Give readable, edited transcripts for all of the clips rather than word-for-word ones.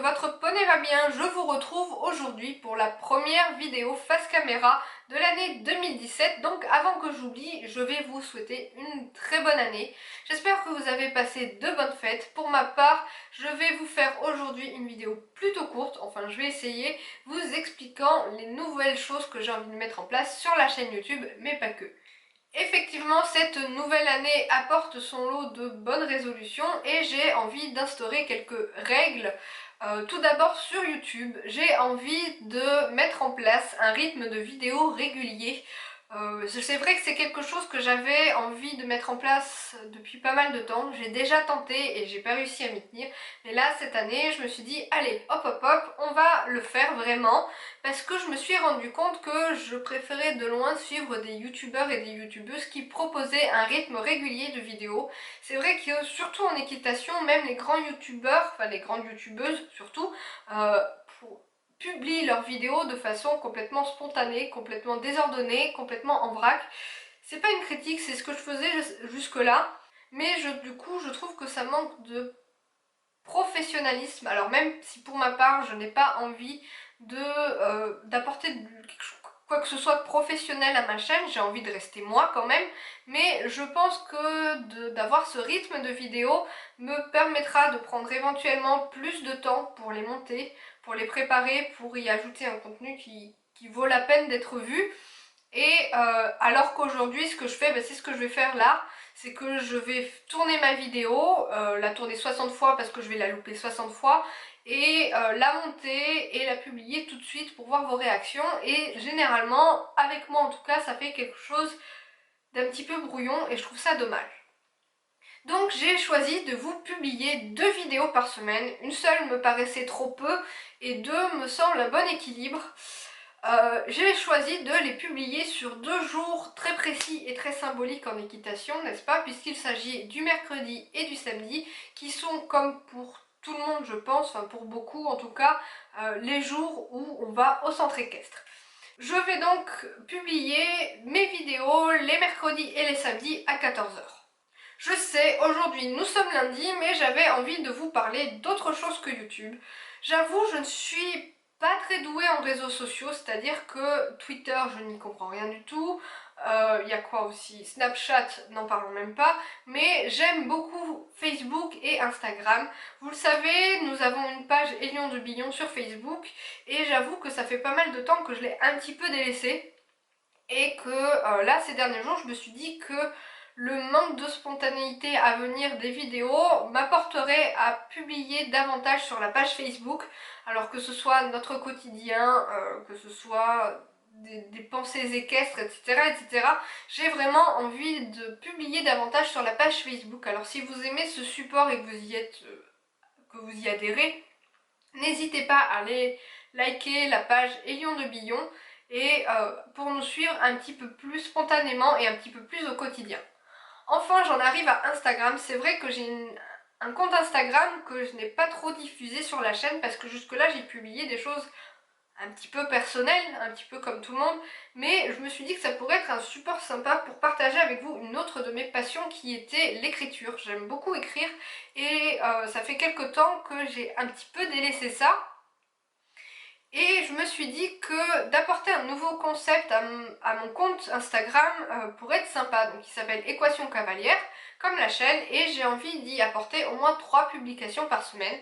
votre poney va bien. Je vous retrouve aujourd'hui pour la première vidéo face caméra de l'année 2017. Donc avant que j'oublie, je vais vous souhaiter une très bonne année. J'espère que vous avez passé de bonnes fêtes. Pour ma part, je vais vous faire aujourd'hui une vidéo plutôt courte, enfin je vais essayer, vous expliquant les nouvelles choses que j'ai envie de mettre en place sur la chaîne YouTube, mais pas que. Effectivement, cette nouvelle année apporte son lot de bonnes résolutions et j'ai envie d'instaurer quelques règles. Tout d'abord sur YouTube, j'ai envie de mettre en place un rythme de vidéo régulier. C'est vrai que c'est quelque chose que j'avais envie de mettre en place depuis pas mal de temps. J'ai déjà tenté et j'ai pas réussi à m'y tenir. Mais là, cette année, je me suis dit, allez, hop hop hop, on va le faire vraiment. Parce que je me suis rendu compte que je préférais de loin suivre des youtubeurs et des youtubeuses qui proposaient un rythme régulier de vidéos. C'est vrai que surtout en équitation, même les grands youtubeurs, enfin les grandes youtubeuses surtout, euh, publient leurs vidéos de façon complètement spontanée, complètement désordonnée, complètement en vrac. C'est pas une critique, c'est ce que je faisais jusque-là, mais du coup je trouve que ça manque de professionnalisme. Alors même si pour ma part je n'ai pas envie d'apporter quoi que ce soit de professionnel à ma chaîne, j'ai envie de rester moi quand même, mais je pense que d'avoir ce rythme de vidéo me permettra de prendre éventuellement plus de temps pour les monter, pour les préparer, pour y ajouter un contenu qui vaut la peine d'être vu. Et alors qu'aujourd'hui ce que je fais, c'est ce que je vais faire là, c'est que je vais tourner ma vidéo, la tourner 60 fois parce que je vais la louper 60 fois, et la monter et la publier tout de suite pour voir vos réactions. Et généralement, avec moi en tout cas, ça fait quelque chose d'un petit peu brouillon et je trouve ça dommage. Donc j'ai choisi de vous publier 2 vidéos par semaine. Une seule me paraissait trop peu et 2 me semble un bon équilibre. J'ai choisi de les publier sur 2 jours très précis et très symboliques en équitation, n'est-ce pas, puisqu'il s'agit du mercredi et du samedi, qui sont, comme pour tout le monde je pense, enfin pour beaucoup en tout cas, les jours où on va au centre équestre. Je vais donc publier mes vidéos les mercredis et les samedis à 14 h. Je sais, aujourd'hui nous sommes lundi, mais j'avais envie de vous parler d'autre chose que YouTube. J'avoue, je ne suis pas très douée en réseaux sociaux, c'est-à-dire que Twitter, je n'y comprends rien du tout. Il y a quoi aussi? Snapchat, n'en parlons même pas. Mais j'aime beaucoup Facebook et Instagram. Vous le savez, nous avons une page Élion de Billon sur Facebook. Et j'avoue que ça fait pas mal de temps que je l'ai un petit peu délaissé. Et que là, ces derniers jours, je me suis dit que le manque de spontanéité à venir des vidéos m'apporterait à publier davantage sur la page Facebook, alors que ce soit notre quotidien, que ce soit des pensées équestres, etc. etc. J'ai vraiment envie de publier davantage sur la page Facebook. Alors si vous aimez ce support et que que vous y adhérez, n'hésitez pas à aller liker la page Élion de Billon et pour nous suivre un petit peu plus spontanément et un petit peu plus au quotidien. Enfin, j'en arrive à Instagram. C'est vrai que j'ai un compte Instagram que je n'ai pas trop diffusé sur la chaîne parce que jusque-là, j'ai publié des choses un petit peu personnelles, un petit peu comme tout le monde, mais je me suis dit que ça pourrait être un support sympa pour partager avec vous une autre de mes passions qui était l'écriture. J'aime beaucoup écrire et ça fait quelque temps que j'ai un petit peu délaissé ça. Et je me suis dit que d'apporter un nouveau concept à mon compte Instagram pourrait être sympa. Donc il s'appelle Équation Cavalière, comme la chaîne, et j'ai envie d'y apporter au moins 3 publications par semaine.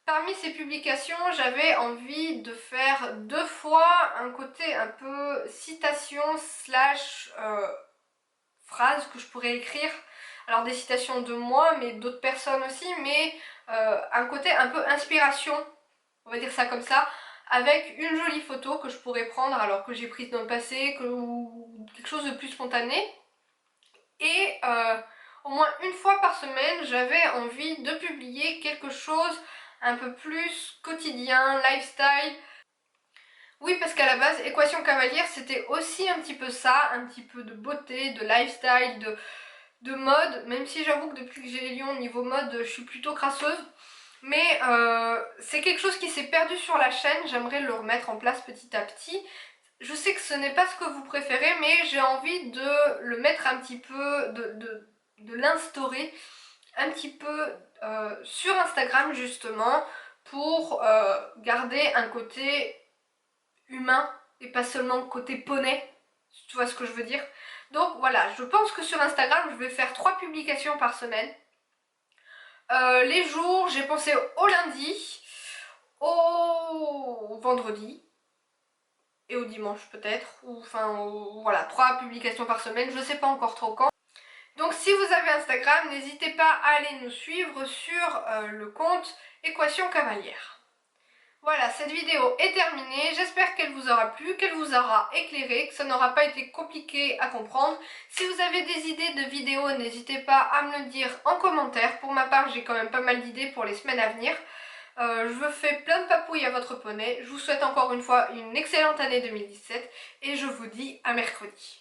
Parmi ces publications, j'avais envie de faire 2 fois un côté un peu citation slash phrase que je pourrais écrire. Alors des citations de moi, mais d'autres personnes aussi, mais un côté un peu inspiration, on va dire ça comme ça, avec une jolie photo que je pourrais prendre alors que j'ai prise dans le passé, ou quelque chose de plus spontané. Et au moins une fois par semaine, j'avais envie de publier quelque chose un peu plus quotidien, lifestyle. Oui, parce qu'à la base, Équation Cavalière, c'était aussi un petit peu ça, un petit peu de beauté, de lifestyle, de mode, même si j'avoue que depuis que j'ai les lions, niveau mode, je suis plutôt crasseuse. Mais c'est quelque chose qui s'est perdu sur la chaîne, j'aimerais le remettre en place petit à petit. Je sais que ce n'est pas ce que vous préférez, mais j'ai envie de le mettre un petit peu, de l'instaurer un petit peu sur Instagram justement, pour garder un côté humain et pas seulement côté poney, si tu vois ce que je veux dire. Donc voilà, je pense que sur Instagram, je vais faire 3 publications par semaine. Les jours, j'ai pensé au lundi, au vendredi et au dimanche peut-être, ou enfin voilà, 3 publications par semaine, je sais pas encore trop quand. Donc si vous avez Instagram, n'hésitez pas à aller nous suivre sur le compte Équation Cavalière. Voilà, cette vidéo est terminée, j'espère qu'elle vous aura plu, qu'elle vous aura éclairé, que ça n'aura pas été compliqué à comprendre. Si vous avez des idées de vidéos, n'hésitez pas à me le dire en commentaire. Pour ma part, j'ai quand même pas mal d'idées pour les semaines à venir. Je vous fais plein de papouilles à votre poney. Je vous souhaite encore une fois une excellente année 2017 et je vous dis à mercredi.